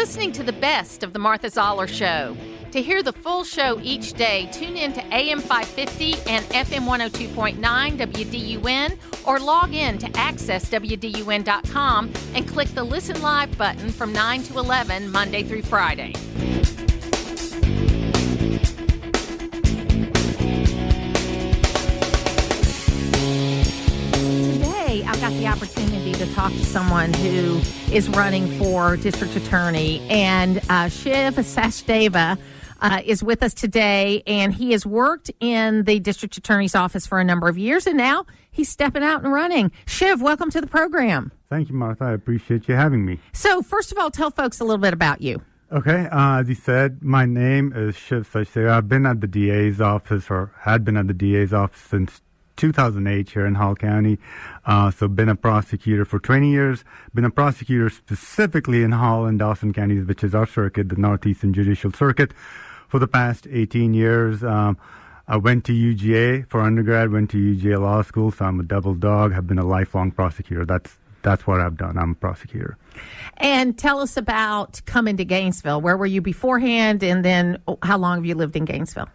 listening to the best of the Martha Zoller Show. To hear the full show each day, tune in to AM 550 and FM 102.9 WDUN or log in to accesswdun.com and click the Listen Live button from 9 to 11, Monday through Friday. Today, I've got the opportunity to talk to someone who is running for district attorney, and Shiv Sachdeva is with us today, and he has worked in the district attorney's office for a number of years, and now he's stepping out and running. Shiv, welcome to the program. Thank you, Martha. I appreciate you having me. So, first of all, tell folks a little bit about you. Okay, as you said, my name is Shiv Sachdeva. I've been at the DA's office, or had been at the DA's office since 2008 here in Hall County. So been a prosecutor for 20 years, been a prosecutor specifically in Hall and Dawson counties, which is our circuit, the Northeastern Judicial Circuit, for the past 18 years. I went to UGA for undergrad, went to UGA Law School, so I'm a double dog, have been a lifelong prosecutor. That's what I've done. I'm a prosecutor. And tell us about coming to Gainesville. Where were you beforehand, and then how long have you lived in Gainesville?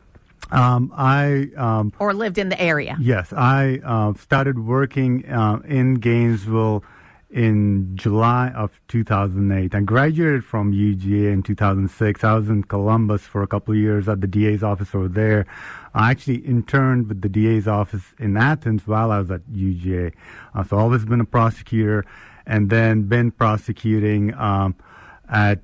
Or lived in the area? Yes, I started working in Gainesville in July of 2008. I graduated from UGA in 2006. I was in Columbus for a couple of years at the DA's office over there. I actually interned with the DA's office in Athens while I was at UGA. So always been a prosecutor, and then been prosecuting at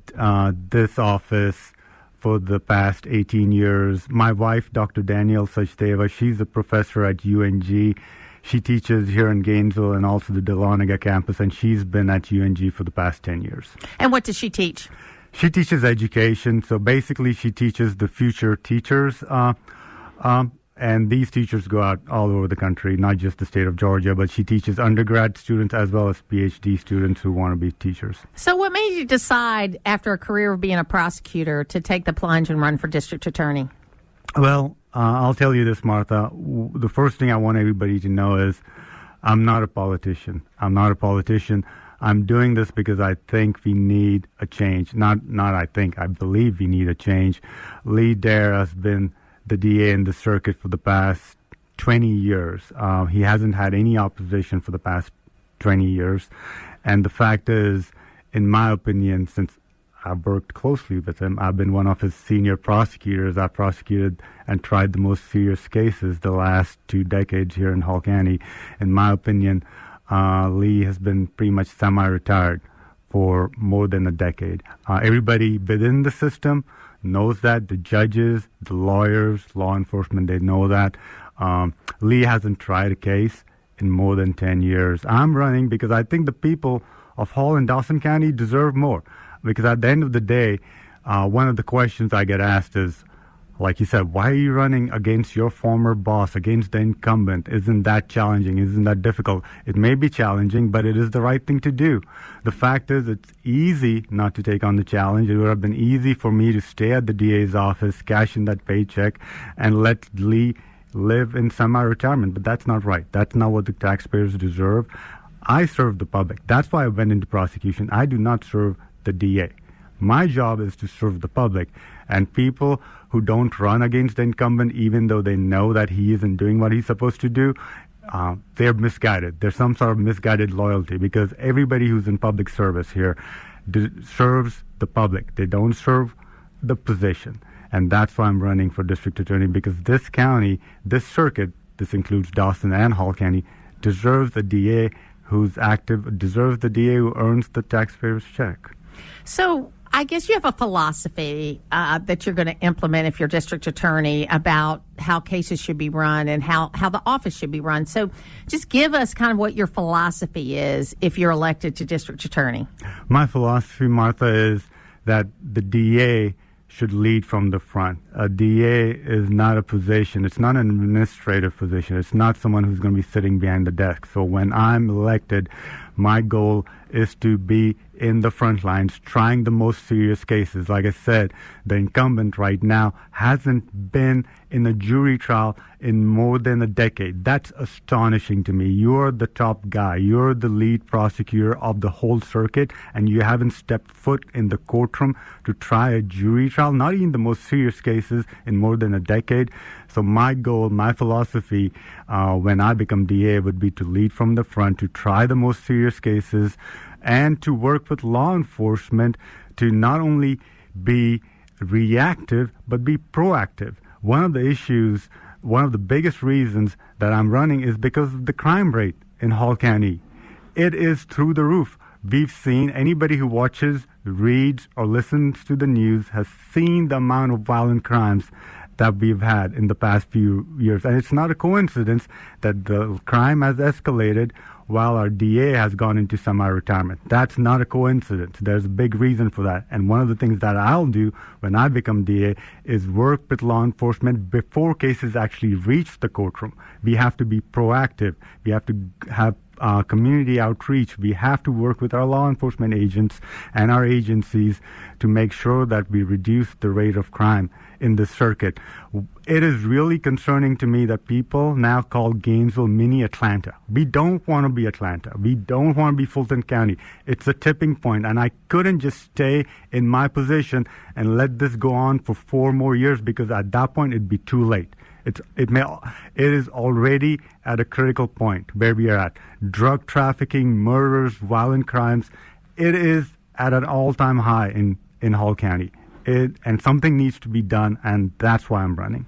this office for the past 18 years. My wife, Dr. Danielle Sachdeva, she's a professor at UNG. She teaches here in Gainesville and also the Dahlonega campus, and she's been at UNG for the past 10 years. And what does she teach? She teaches education. So basically, she teaches the future teachers. And these teachers go out all over the country, not just the state of Georgia, but she teaches undergrad students as well as PhD students who want to be teachers. So what made you decide, after a career of being a prosecutor, to take the plunge and run for district attorney? Well, I'll tell you this, Martha. The first thing I want everybody to know is I'm not a politician. I'm doing this because I think we need a change. I believe we need a change. Lee Dare has been the DA in the circuit for the past 20 years. He hasn't had any opposition for the past 20 years. And the fact is, in my opinion, since I've worked closely with him, I've been one of his senior prosecutors. I've prosecuted and tried the most serious cases the last 2 decades here in Hall County. In my opinion, Lee has been pretty much semi-retired for more than a decade. Everybody within the system knows that, the judges, the lawyers, law enforcement, they know that. Lee hasn't tried a case in more than 10 years. I'm running because I think the people of Hall and Dawson County deserve more. Because at the end of the day, one of the questions I get asked is, like you said, why are you running against your former boss, against the incumbent? Isn't that challenging? Isn't that difficult? It may be challenging, but it is the right thing to do. The fact is, it's easy not to take on the challenge. It would have been easy for me to stay at the DA's office, cash in that paycheck, and let Lee live in semi-retirement. But that's not right. That's not what the taxpayers deserve. I serve the public. That's why I went into prosecution. I do not serve the DA. My job is to serve the public, and people who don't run against the incumbent, even though they know that he isn't doing what he's supposed to do, they're misguided. There's some sort of misguided loyalty, because everybody who's in public service here serves the public. They don't serve the position. And that's why I'm running for district attorney, because this county, this circuit, this includes Dawson and Hall County, deserves a DA who's active, deserves the DA who earns the taxpayer's check. So I guess you have a philosophy that you're going to implement if you're district attorney about how cases should be run and how the office should be run. So just give us kind of what your philosophy is if you're elected to district attorney. My philosophy, Martha, is that the DA should lead from the front. A DA is not a position. It's not an administrative position. It's not someone who's going to be sitting behind the desk. So when I'm elected, my goal is to be in the front lines, trying the most serious cases. Like I said, the incumbent right now hasn't been in a jury trial in more than a decade. That's astonishing to me. You're the top guy. You're the lead prosecutor of the whole circuit, and you haven't stepped foot in the courtroom to try a jury trial, not even the most serious cases, in more than a decade. So my goal, my philosophy, when I become DA would be to lead from the front, to try the most serious cases, and to work with law enforcement to not only be reactive, but be proactive. One of the issues, one of the biggest reasons that I'm running is because of the crime rate in Hall County. It is through the roof. We've seen, anybody who watches, reads, or listens to the news has seen the amount of violent crimes that we've had in the past few years. And it's not a coincidence that the crime has escalated while our DA has gone into semi-retirement. That's not a coincidence. There's a big reason for that. And one of the things that I'll do when I become DA is work with law enforcement before cases actually reach the courtroom. We have to be proactive. We have to have community outreach. We have to work with our law enforcement agents and our agencies to make sure that we reduce the rate of crime in the circuit. It is really concerning to me that people now call Gainesville mini Atlanta. We don't want to be Atlanta. We don't want to be Fulton County. It's a tipping point, and I couldn't just stay in my position and let this go on for 4 more years, because at that point it'd be too late. It is already at a critical point where we are at. Drug trafficking, murders, violent crimes, it is at an all-time high in Hall County. And something needs to be done, and that's why I'm running.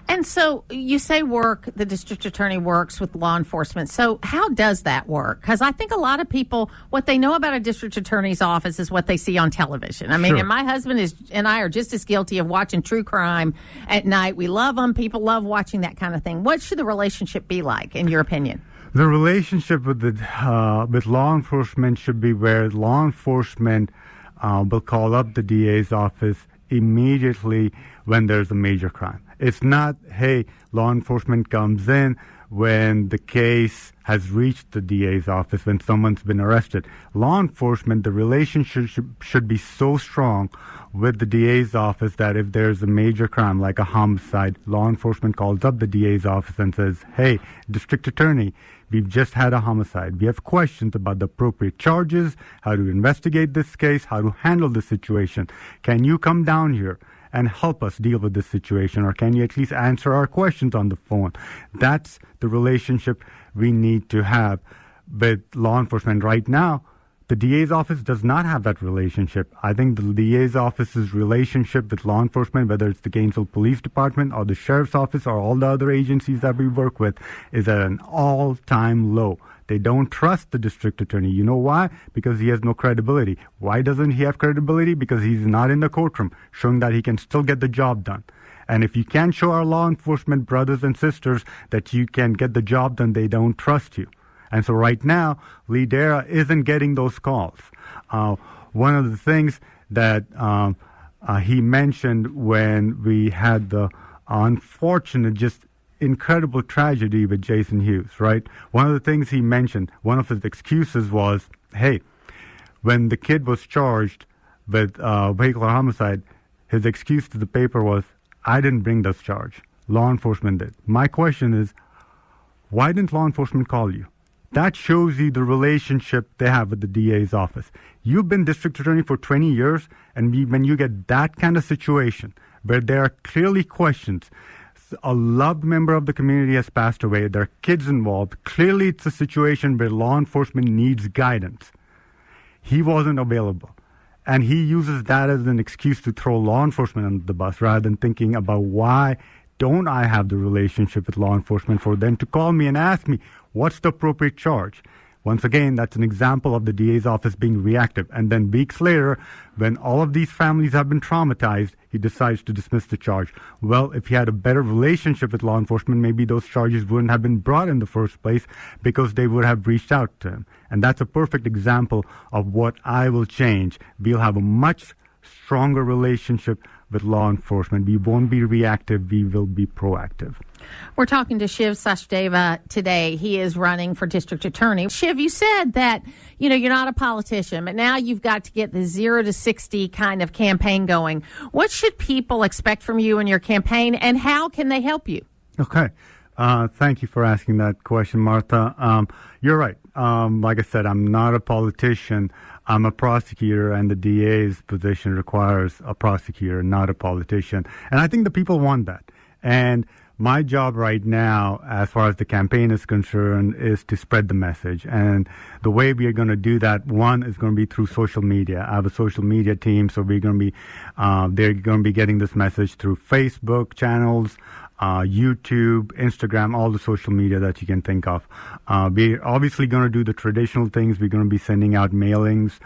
And so you say the district attorney works with law enforcement. So how does that work? Because I think a lot of people, what they know about a district attorney's office is what they see on television. I mean, Sure. And my husband and I are just as guilty of watching true crime at night. We love them. People love watching that kind of thing. What should the relationship be like, in your opinion? The relationship with law enforcement should be where law enforcement will call up the DA's office immediately when there's a major crime. It's not, hey, law enforcement comes in when the case has reached the DA's office, when someone's been arrested. Law enforcement, the relationship should be so strong with the DA's office that if there's a major crime like a homicide, law enforcement calls up the DA's office and says, hey, district attorney, we've just had a homicide. We have questions about the appropriate charges, how to investigate this case, how to handle the situation. Can you come down here and help us deal with this situation, or can you at least answer our questions on the phone? That's the relationship we need to have with law enforcement. Right now, the DA's office does not have that relationship. I think the DA's office's relationship with law enforcement, whether it's the Gainesville Police Department or the Sheriff's Office or all the other agencies that we work with, is at an all-time low. They don't trust the district attorney. You know why? Because he has no credibility. Why doesn't he have credibility? Because he's not in the courtroom, showing that he can still get the job done. And if you can't show our law enforcement brothers and sisters that you can get the job done, they don't trust you. And so right now, Lee Dara isn't getting those calls. One of the things that he mentioned when we had the unfortunate, just incredible tragedy with Jason Hughes, right? One of the things he mentioned, one of his excuses was, hey, when the kid was charged with vehicular homicide, his excuse to the paper was, I didn't bring this charge. Law enforcement did. My question is, why didn't law enforcement call you? That shows you the relationship they have with the DA's office. You've been district attorney for 20 years, and when you get that kind of situation where there are clearly questions, a loved member of the community has passed away, there are kids involved, clearly it's a situation where law enforcement needs guidance. He wasn't available. And he uses that as an excuse to throw law enforcement under the bus rather than thinking about why don't I have the relationship with law enforcement for them to call me and ask me, what's the appropriate charge? Once again, that's an example of the DA's office being reactive. And then weeks later, when all of these families have been traumatized, he decides to dismiss the charge. Well, if he had a better relationship with law enforcement, maybe those charges wouldn't have been brought in the first place because they would have reached out to him. And that's a perfect example of what I will change. We'll have a much stronger relationship with law enforcement. We won't be reactive. We will be proactive. We're talking to Shiv Sachdeva today. He is running for district attorney. Shiv, you said that, you're not a politician, but now you've got to get the 0 to 60 kind of campaign going. What should people expect from you in your campaign, and how can they help you? Okay. Thank you for asking that question, Martha. You're right. Like I said, I'm not a politician. I'm a prosecutor, and the DA's position requires a prosecutor, not a politician. And I think the people want that. And my job right now, as far as the campaign is concerned, is to spread the message. And the way we are going to do that, one, is going to be through social media. I have a social media team, so we're going to be, they're going to be getting this message through Facebook channels, YouTube, Instagram, all the social media that you can think of. We're obviously going to do the traditional things. We're going to be sending out mailings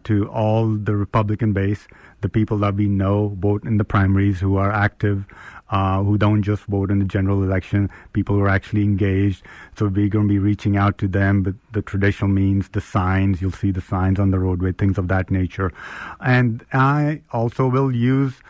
to all the Republican base, the people that we know vote in the primaries, who are active, who don't just vote in the general election, people who are actually engaged. So we're going to be reaching out to them with the traditional means, the signs. You'll see the signs on the roadway, things of that nature. And I also will use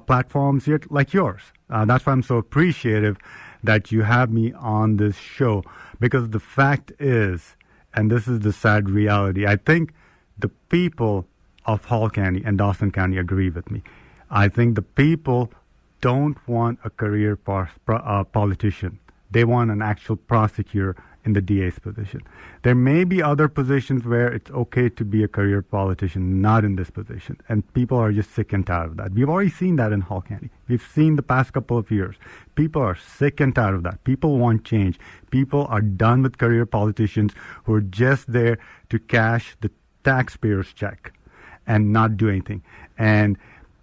platforms like yours. That's why I'm so appreciative that you have me on this show, because the fact is, and this is the sad reality, I think the people of Hall County and Dawson County agree with me. I think the people don't want a career politician. They want an actual prosecutor in the DA's position. There may be other positions where it's okay to be a career politician, not in this position. And people are just sick and tired of that. We've already seen that in Hall County. We've seen the past couple of years. People are sick and tired of that. People want change. People are done with career politicians who are just there to cash the taxpayer's check and not do anything. And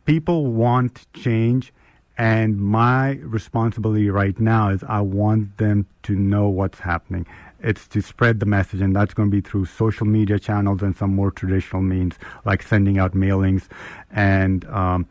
people want change. And my responsibility right now is I want them to know what's happening. It's to spread the message, and that's going to be through social media channels and some more traditional means, like sending out mailings. And my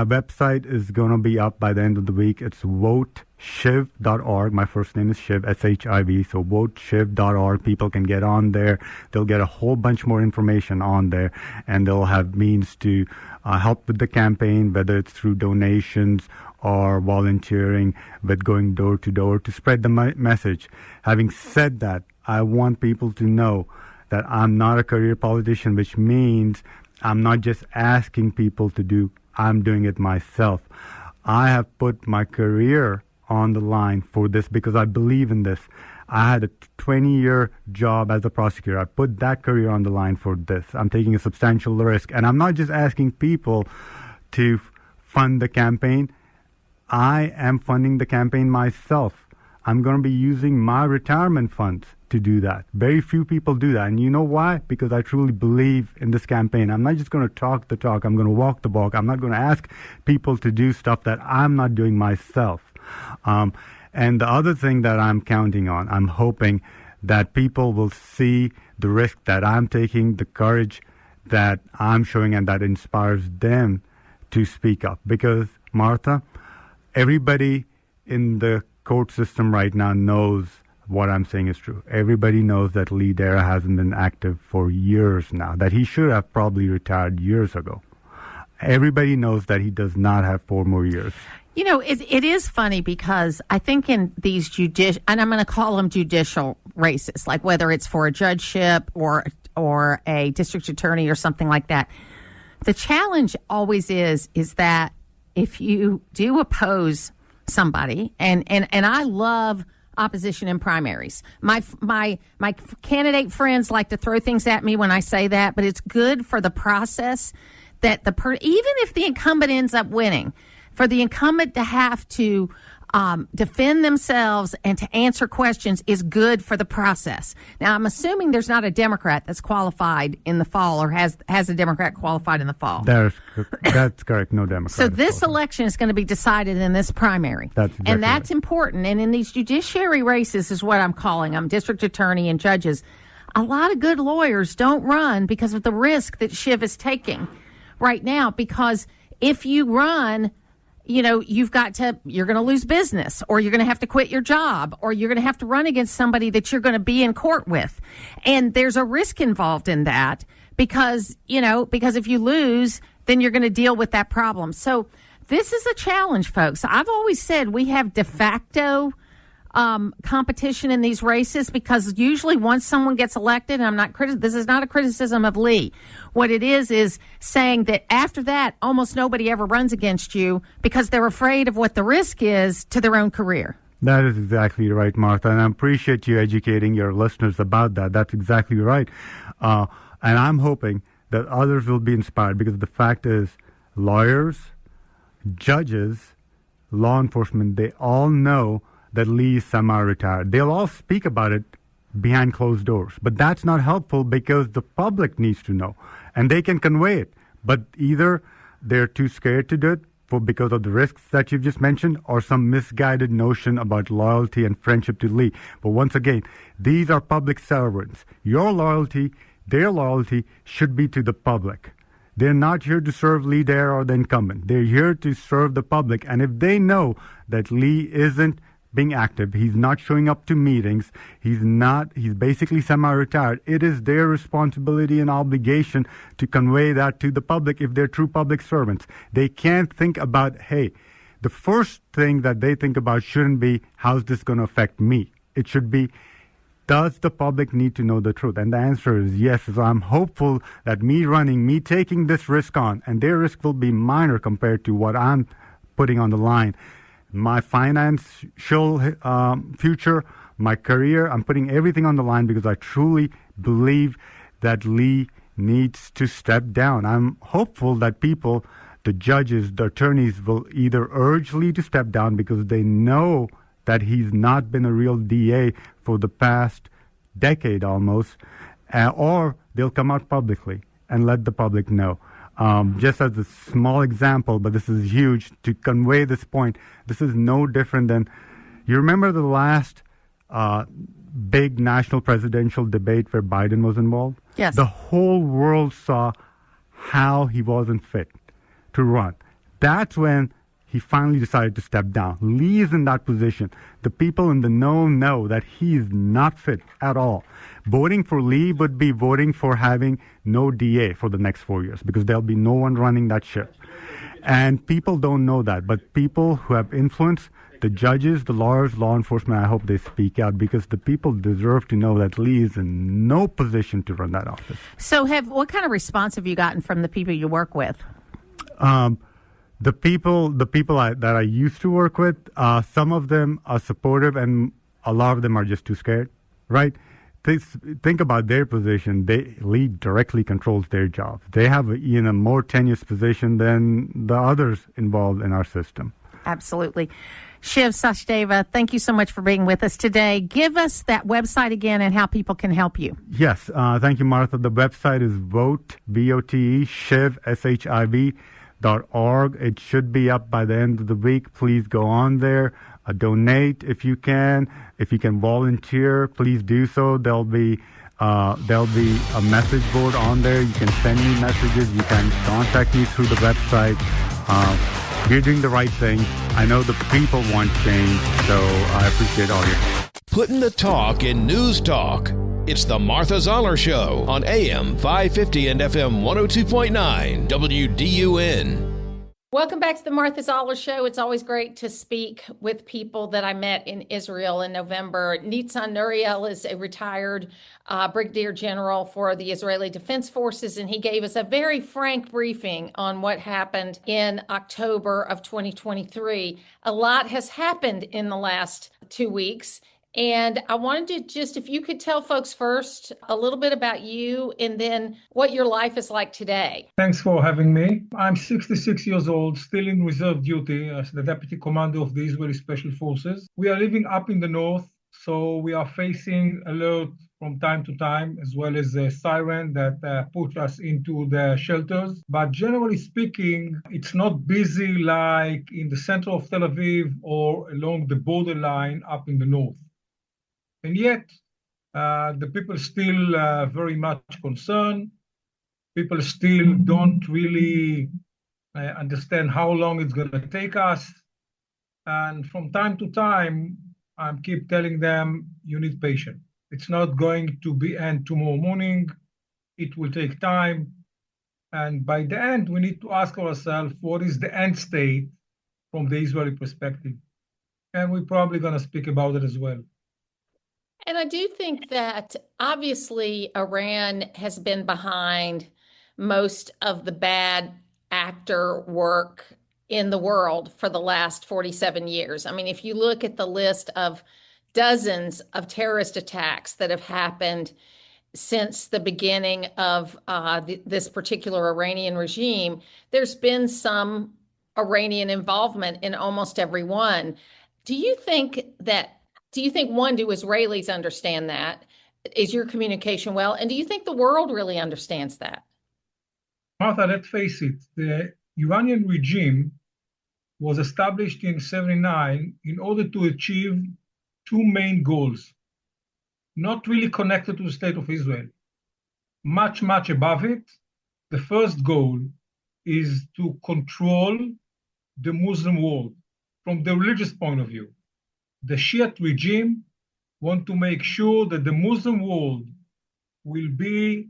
website is going to be up by the end of the week. It's voteshiv.org. My first name is Shiv, S-H-I-V. So voteshiv.org. People can get on there. They'll get a whole bunch more information on there, and they'll have means to help with the campaign, whether it's through donations or volunteering, with going door to door to spread the message. Having said that, I want people to know that I'm not a career politician, which means I'm not just asking people to do, I'm doing it myself. I have put my career on the line for this because I believe in this. I had a 20-year job as a prosecutor. I put that career on the line for this. I'm taking a substantial risk. And I'm not just asking people to fund the campaign. I am funding the campaign myself. I'm going to be using my retirement funds to do that. Very few people do that. And you know why? Because I truly believe in this campaign. I'm not just going to talk the talk. I'm going to walk the walk. I'm not going to ask people to do stuff that I'm not doing myself. And the other thing that I'm counting on, I'm hoping that people will see the risk that I'm taking, the courage that I'm showing, and that inspires them to speak up. Because, Martha, everybody in the court system right now knows what I'm saying is true. Everybody knows that Lee Dara hasn't been active for years now, that he should have probably retired years ago. Everybody knows that he does not have 4 more years. It is funny because I think in these and I'm going to call them judicial races, like whether it's for a judgeship or a district attorney or something like that, the challenge always is that if you do oppose somebody, and I love opposition in primaries. My candidate friends like to throw things at me when I say that, but it's good for the process that even if the incumbent ends up winning, for the incumbent to have to defend themselves and to answer questions is good for the process. Now, I'm assuming there's not a Democrat that's qualified in the fall or has a Democrat qualified in the fall. That's correct. No Democrat. So this election is going to be decided in this primary. That's exactly and that's right. Important. And in these judiciary races is what I'm calling them, district attorney and judges. A lot of good lawyers don't run because of the risk that Shiv is taking right now, because if you run, you're going to lose business, or you're going to have to quit your job, or you're going to have to run against somebody that you're going to be in court with. And there's a risk involved in that because if you lose, then you're going to deal with that problem. So this is a challenge, folks. I've always said we have de facto competition in these races, because usually once someone gets elected, and this is not a criticism of Lee. What it is saying that after that, almost nobody ever runs against you because they're afraid of what the risk is to their own career. That is exactly right, Martha, and I appreciate you educating your listeners about that. That's exactly right. And I'm hoping that others will be inspired, because the fact is, lawyers, judges, law enforcement, they all know that Lee is semi-retired. They'll all speak about it behind closed doors. But that's not helpful, because the public needs to know, and they can convey it. But either they're too scared to do it because of the risks that you've just mentioned, or some misguided notion about loyalty and friendship to Lee. But once again, these are public servants. Your loyalty, their loyalty, should be to the public. They're not here to serve Lee Dare or the incumbent. They're here to serve the public. And if they know that Lee isn't being active, he's not showing up to meetings, he's basically semi-retired, it is their responsibility and obligation to convey that to the public if they're true public servants. They can't think about, hey, the first thing that they think about shouldn't be, how's this going to affect me? It should be, does the public need to know the truth? And the answer is yes. So I'm hopeful that me taking this risk on, and their risk will be minor compared to what I'm putting on the line. My financial future, my career, I'm putting everything on the line because I truly believe that Lee needs to step down. I'm hopeful that people, the judges, the attorneys, will either urge Lee to step down because they know that he's not been a real DA for the past decade almost, or they'll come out publicly and let the public know. Just as a small example, but this is huge, to convey this point, this is no different than, you remember the last big national presidential debate where Biden was involved? Yes. The whole world saw how he wasn't fit to run. That's when he finally decided to step down. Lee is in that position. The people in the know that he is not fit at all. Voting for Lee would be voting for having no DA for the next 4 years, because there'll be no one running that ship. And people don't know that. But people who have influence, the judges, the lawyers, law enforcement, I hope they speak out, because the people deserve to know that Lee is in no position to run that office. So what kind of response have you gotten from the people you work with? The people that I used to work with, some of them are supportive, and a lot of them are just too scared, right? Think about their position. Lee directly controls their jobs. They have a more tenuous position than the others involved in our system. Absolutely. Shiv Sachdeva, thank you so much for being with us today. Give us that website again and how people can help you. Yes, thank you, Martha. The website is vote, V-O-T-E, Shiv, S-H-I-V, .org. It should be up by the end of the week. Please go on there, donate if you can. If you can volunteer, please do so. There'll be a message board on there. You can send me messages. You can contact me through the website. You're doing the right thing. I know the people want change, so I appreciate all your help. Putting the talk in news talk. It's the Martha Zoller Show on AM 550 and FM 102.9 WDUN. Welcome back to the Martha Zoller Show. It's always great to speak with people that I met in Israel in November. Nitzan Nuriel is a retired brigadier general for the Israeli Defense Forces, and he gave us a very frank briefing on what happened in October of 2023. A lot has happened in the last 2 weeks. And I wanted to just, if you could tell folks first a little bit about you and then what your life is like today. Thanks for having me. I'm 66 years old, still in reserve duty as the deputy commander of the Israeli Special Forces. We are living up in the north, so we are facing alert from time to time, as well as a siren that puts us into the shelters. But generally speaking, it's not busy like in the center of Tel Aviv or along the borderline up in the north. And yet, the people still very much concerned. People still don't really understand how long it's going to take us. And from time to time, I keep telling them, you need patience. It's not going to be end tomorrow morning. It will take time. And by the end, we need to ask ourselves, what is the end state from the Israeli perspective? And we're probably going to speak about it as well. And I do think that obviously Iran has been behind most of the bad actor work in the world for the last 47 years. I mean, if you look at the list of dozens of terrorist attacks that have happened since the beginning of this particular Iranian regime, there's been some Iranian involvement in almost every one. Do you think that, one, do Israelis understand that? Is your communication well? And do you think the world really understands that? Martha, let's face it, the Iranian regime was established in 79 in order to achieve two main goals, not really connected to the state of Israel. Much, much above it, the first goal is to control the Muslim world from the religious point of view. The Shiite regime want to make sure that the Muslim world will be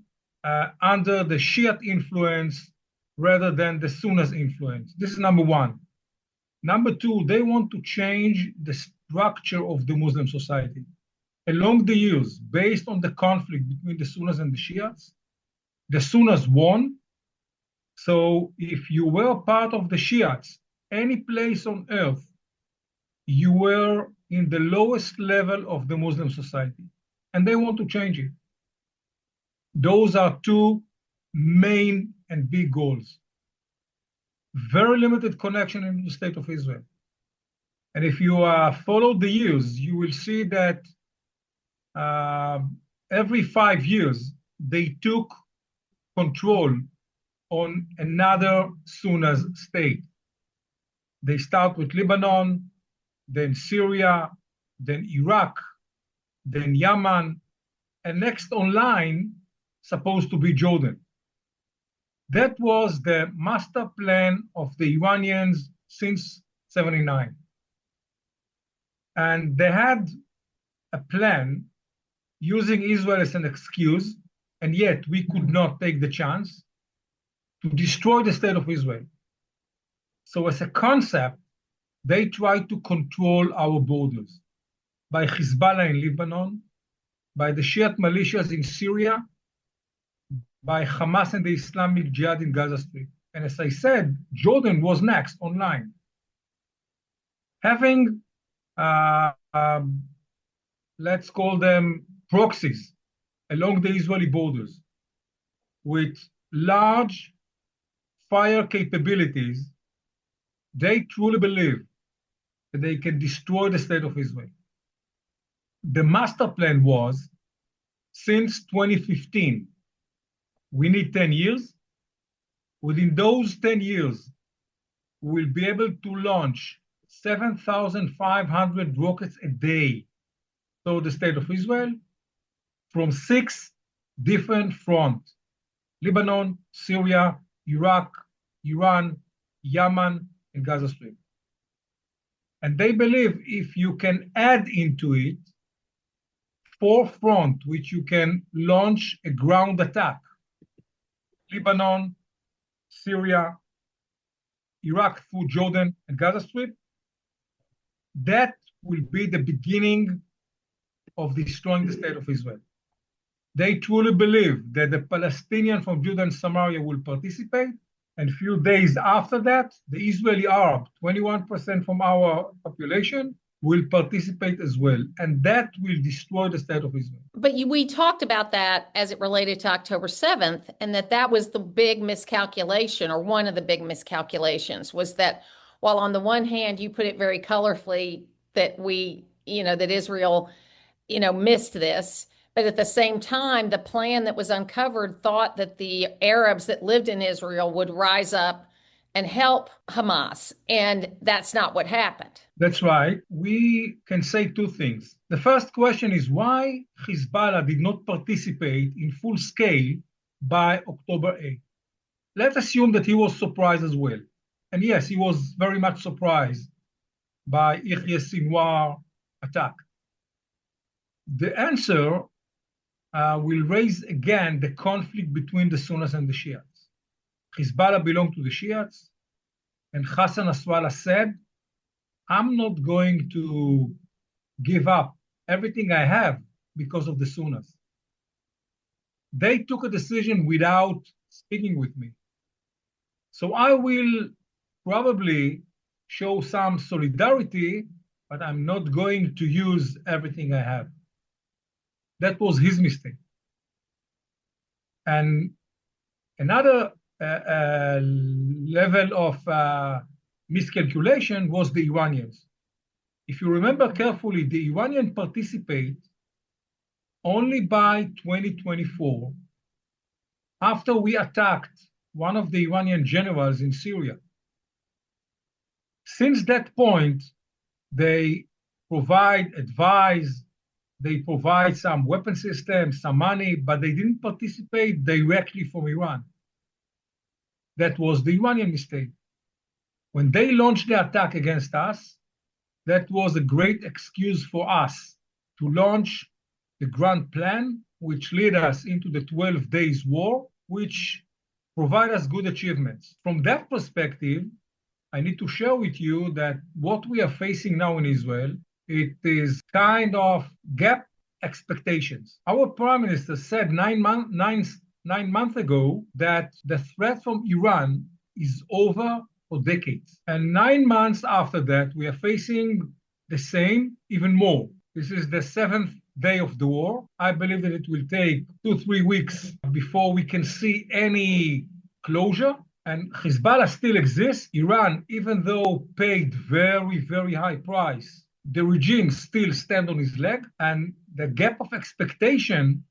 under the Shiite influence rather than the Sunnis influence. This is number one. Number two, they want to change the structure of the Muslim society. Along the years, based on the conflict between the Sunnis and the Shiites, the Sunnis won. So if you were part of the Shiites, any place on earth, you were in the lowest level of the Muslim society, and they want to change it. Those are two main and big goals. Very limited connection in the state of Israel. And if you follow the years, you will see that every 5 years, they took control on another Sunni state. They start with Lebanon, then Syria, then Iraq, then Yemen, and next online, supposed to be Jordan. That was the master plan of the Iranians since 79. And they had a plan using Israel as an excuse, and yet we could not take the chance to destroy the state of Israel. So as a concept, they tried to control our borders by Hezbollah in Lebanon, by the Shiite militias in Syria, by Hamas and the Islamic Jihad in Gaza Strip. And as I said, Jordan was next online. Having, let's call them proxies along the Israeli borders with large fire capabilities, they truly believe that they can destroy the state of Israel. The master plan was, since 2015, we need 10 years. Within those 10 years, we'll be able to launch 7,500 rockets a day toward the state of Israel from 6 different fronts: Lebanon, Syria, Iraq, Iran, Yemen, and Gaza Strip. And they believe if you can add into it 4 fronts, which you can launch a ground attack: Lebanon, Syria, Iraq through Jordan, and Gaza Strip, that will be the beginning of destroying the state of Israel. They truly believe that the Palestinians from Judah and Samaria will participate, and a few days after that, the Israeli Arab, 21% from our population, will participate as well. And that will destroy the state of Israel. But we talked about that as it related to October 7th, and that was the big miscalculation, or one of the big miscalculations, was that while on the one hand, you put it very colorfully that that Israel, missed this, but at the same time, the plan that was uncovered thought that the Arabs that lived in Israel would rise up and help Hamas. And that's not what happened. That's right. We can say 2 things. The first question is why Hezbollah did not participate in full scale by October 8th. Let's assume that he was surprised as well. And yes, he was very much surprised by Yahya Sinwar attack. The answer will raise again the conflict between the Sunnis and the Shiites. Hezbollah belonged to the Shiites, and Hassan Nasrallah said, I'm not going to give up everything I have because of the Sunnis. They took a decision without speaking with me. So I will probably show some solidarity, but I'm not going to use everything I have. That was his mistake. And another level of miscalculation was the Iranians. If you remember carefully, the Iranians participate only by 2024 after we attacked one of the Iranian generals in Syria. Since that point, they provide advice, they provide some weapon systems, some money, but they didn't participate directly from Iran. That was the Iranian mistake. When they launched the attack against us, that was a great excuse for us to launch the grand plan, which led us into the 12 days war, which provide us good achievements. From that perspective, I need to share with you that what we are facing now in Israel, it is kind of gap expectations. Our prime minister said 9 months ago that the threat from Iran is over for decades. And 9 months after that, we are facing the same, even more. This is the 7th day of the war. I believe that it will take 2-3 weeks before we can see any closure. And Hezbollah still exists. Iran, even though paid very, very high price, the regime still stands on his leg. And the gap of expectation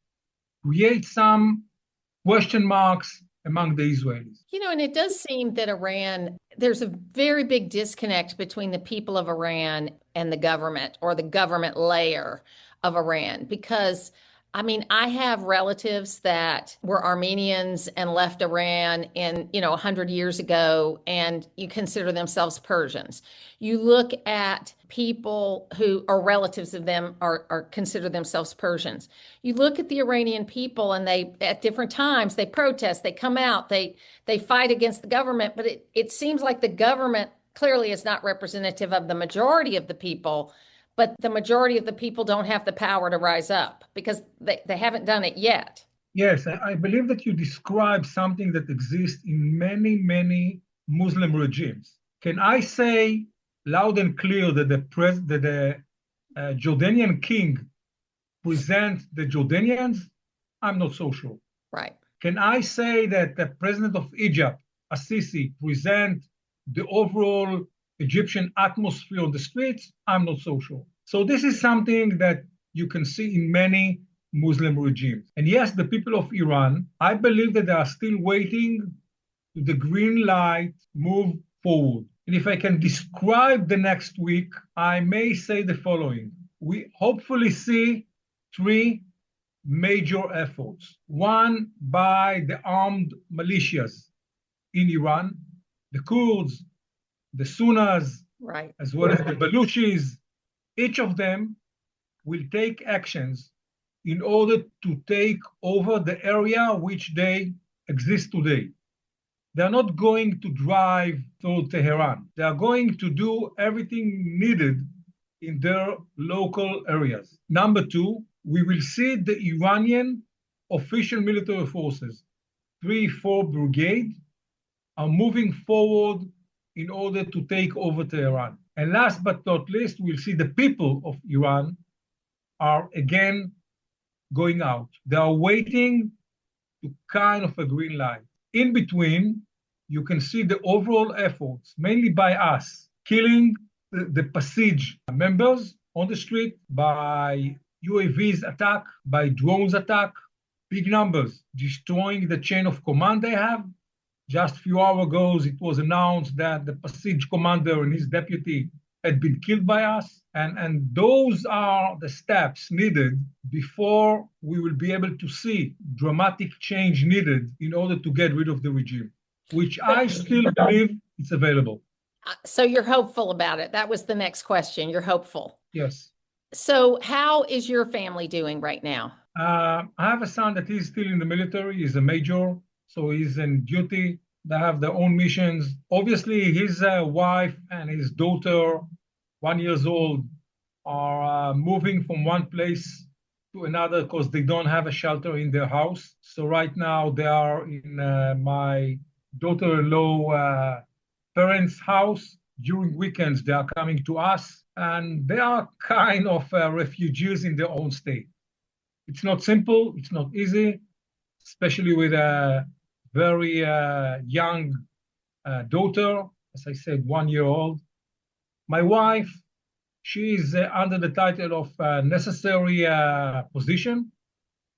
creates some question marks among the Israelis. You know, and it does seem that Iran, there's a very big disconnect between the people of Iran and the government, or the government layer of Iran, because I mean, I have relatives that were Armenians and left Iran in, 100 years ago, and you consider themselves Persians. You look at people who are relatives of them are consider themselves Persians. You look at the Iranian people, and they, at different times, they protest, they come out, they fight against the government, but it seems like the government clearly is not representative of the majority of the people. But the majority of the people don't have the power to rise up because they haven't done it yet. Yes, I believe that you describe something that exists in many, many Muslim regimes. Can I say loud and clear that the Jordanian king presents the Jordanians? I'm not so sure. Right. Can I say that the president of Egypt, Assisi, presents the overall Egyptian atmosphere on the streets? I'm not so sure. So this is something that you can see in many Muslim regimes. And yes, the people of Iran, I believe that they are still waiting to the green light move forward. And if I can describe the next week, I may say the following. We hopefully see 3 major efforts. One by the armed militias in Iran, the Kurds, the Sunnis, right, as well as the Baluchis. Each of them will take actions in order to take over the area which they exist today. They're not going to drive through Tehran. They are going to do everything needed in their local areas. Number 2, we will see the Iranian official military forces, 3-4 brigade, are moving forward in order to take over Tehran. And last but not least, we'll see the people of Iran are again going out. They are waiting to kind of a green light. In between, you can see the overall efforts, mainly by us, killing the Passage members on the street by UAVs attack, by drones attack, big numbers, destroying the chain of command they have. Just a few hours ago, it was announced that the Passage commander and his deputy had been killed by us. And those are the steps needed before we will be able to see dramatic change needed in order to get rid of the regime, which I still believe is available. So you're hopeful about it. That was the next question. You're hopeful. Yes. So how is your family doing right now? I have a son that is still in the military. He's a major, so he's in duty. They have their own missions. Obviously, his wife and his daughter, 1 year old, are moving from one place to another because they don't have a shelter in their house. So right now they are in my daughter-in-law parents' house. During weekends, they are coming to us, and they are kind of refugees in their own state. It's not simple. It's not easy, especially with a very young daughter, as I said, 1 year old. My wife, she is under the title of necessary position.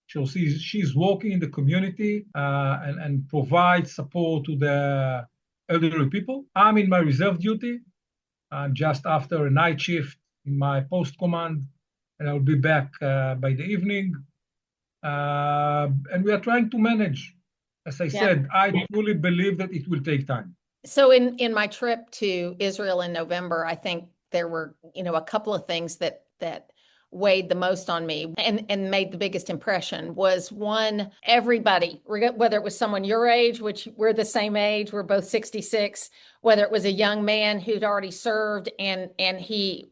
So she's working in the community and provides support to the elderly people. I'm in my reserve duty. I'm just after a night shift in my post command, and I'll be back by the evening. And we are trying to manage. As I said, I truly believe that it will take time. So in my trip to Israel in November, I think there were, a couple of things that weighed the most on me and made the biggest impression. Was one, everybody, whether it was someone your age, which we're the same age, we're both 66, whether it was a young man who'd already served and he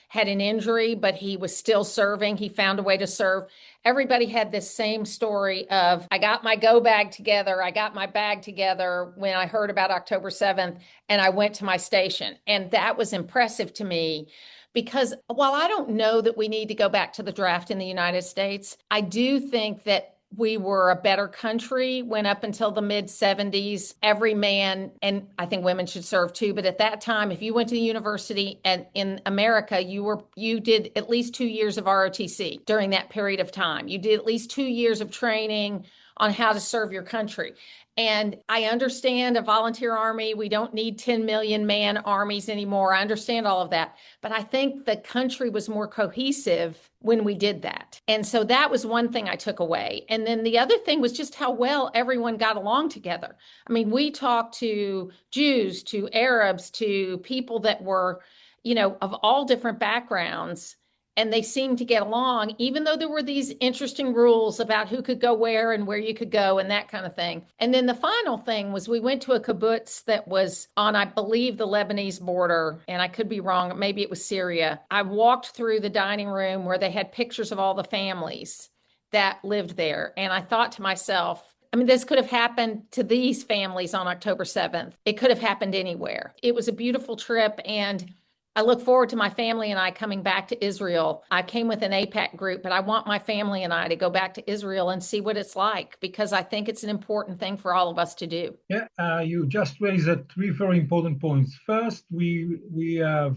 had an injury, but he was still serving, he found a way to serve. Everybody had this same story of, I got my go bag together, I got my bag together when I heard about October 7th, and I went to my station. And that was impressive to me. Because while I don't know that we need to go back to the draft in the United States, I do think that we were a better country when up until the mid 70s, every man, and I think women should serve too, but at that time, if you went to the university and in America, you did at least 2 years of ROTC during that period of time. You did at least 2 years of training on how to serve your country. And I understand a volunteer army. We don't need 10 million man armies anymore. I understand all of that. But I think the country was more cohesive when we did that. And so that was one thing I took away. And then the other thing was just how well everyone got along together. I mean, we talked to Jews, to Arabs, to people that were, of all different backgrounds. And they seemed to get along, even though there were these interesting rules about who could go where and where you could go and that kind of thing. And then the final thing was we went to a kibbutz that was on, I believe, the Lebanese border, and I could be wrong, maybe it was Syria. I walked through the dining room where they had pictures of all the families that lived there. And I thought to myself, this could have happened to these families on October 7th. It could have happened anywhere. It was a beautiful trip, and I look forward to my family and I coming back to Israel. I came with an AIPAC group, but I want my family and I to go back to Israel and see what it's like, because I think it's an important thing for all of us to do. Yeah, you just raised three very important points. First, we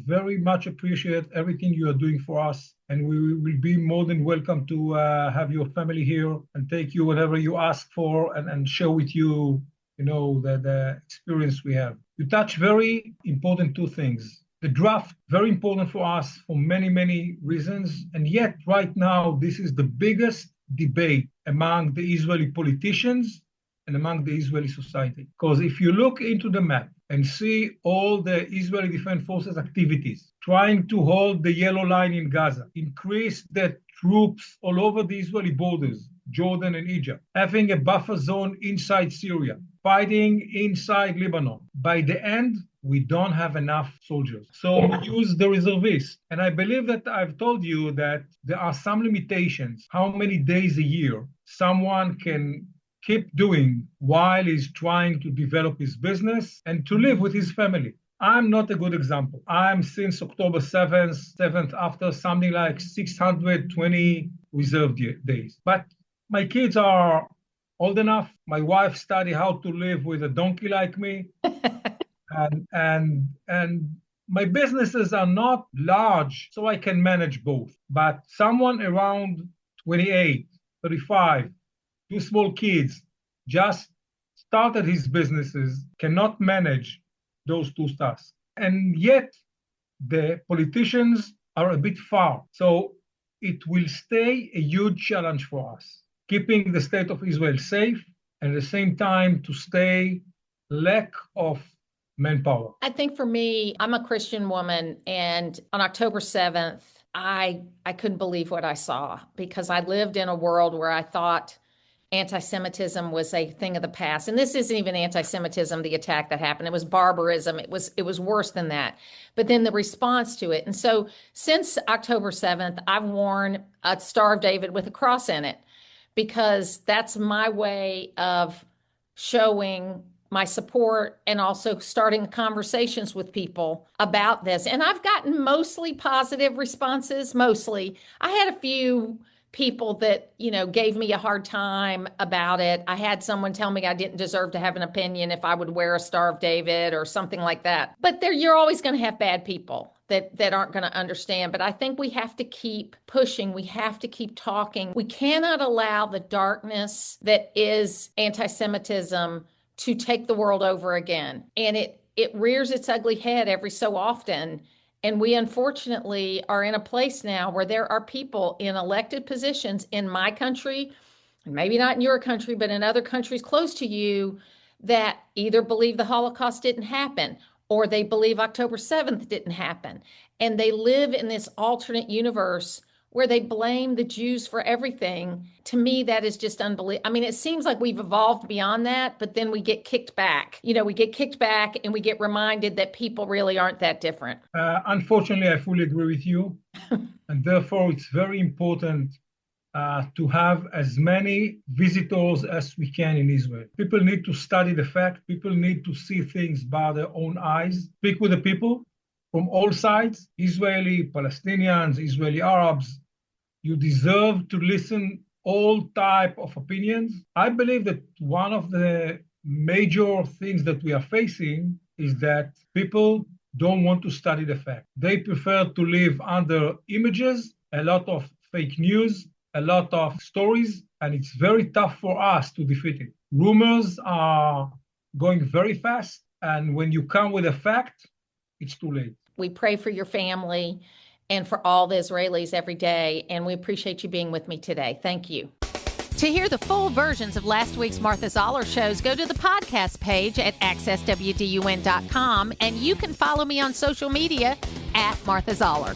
very much appreciate everything you are doing for us, and we will be more than welcome to have your family here and take you whatever you ask for and share with you, the experience we have. You touch very important two things. The draft, very important for us for many, many reasons. And yet, right now, this is the biggest debate among the Israeli politicians and among the Israeli society. Because if you look into the map and see all the Israeli Defense Forces activities, trying to hold the yellow line in Gaza, increase the troops all over the Israeli borders, Jordan and Egypt, having a buffer zone inside Syria, fighting inside Lebanon. By the end, we don't have enough soldiers. So we use the reservists. And I believe that I've told you that there are some limitations, how many days a year someone can keep doing while he's trying to develop his business and to live with his family. I'm not a good example. I'm since October 7th after something like 620 reserve days. But my kids are old enough. My wife studied how to live with a donkey like me. And my businesses are not large, so I can manage both. But someone around 28, 35, two small kids, just started his businesses, cannot manage those two tasks. And yet the politicians are a bit far. So it will stay a huge challenge for us, keeping the state of Israel safe and at the same time to stay lack of manpower. I think for me, I'm a Christian woman, and on October 7th, I couldn't believe what I saw, because I lived in a world where I thought anti-Semitism was a thing of the past. And this isn't even anti-Semitism, the attack that happened. It was barbarism. It was worse than that. But then the response to it. And so since October 7th, I've worn a Star of David with a cross in it, because that's my way of showing my support and also starting conversations with people about this. And I've gotten mostly positive responses, mostly. I had a few people that, gave me a hard time about it. I had someone tell me I didn't deserve to have an opinion if I would wear a Star of David or something like that. But you're always going to have bad people that aren't going to understand. But I think we have to keep pushing. We have to keep talking. We cannot allow the darkness that is anti-Semitism to take the world over again. And it rears its ugly head every so often. And we unfortunately are in a place now where there are people in elected positions in my country, and maybe not in your country, but in other countries close to you, that either believe the Holocaust didn't happen or they believe October 7th didn't happen. And they live in this alternate universe where they blame the Jews for everything. To me, that is just unbelievable. I mean, it seems like we've evolved beyond that, but then we get kicked back. We get kicked back and we get reminded that people really aren't that different. Unfortunately, I fully agree with you. And therefore, it's very important to have as many visitors as we can in Israel. People need to study the fact. People need to see things by their own eyes. Speak with the people from all sides, Israeli, Palestinians, Israeli Arabs. You deserve to listen all type of opinions. I believe that one of the major things that we are facing is that people don't want to study the fact. They prefer to live under images, a lot of fake news, a lot of stories, and it's very tough for us to defeat it. Rumors are going very fast, and when you come with a fact, it's too late. We pray for your family and for all the Israelis every day, and we appreciate you being with me today. Thank you. To hear the full versions of last week's Martha Zoller shows, go to the podcast page at accesswdun.com, and you can follow me on social media at Martha Zoller.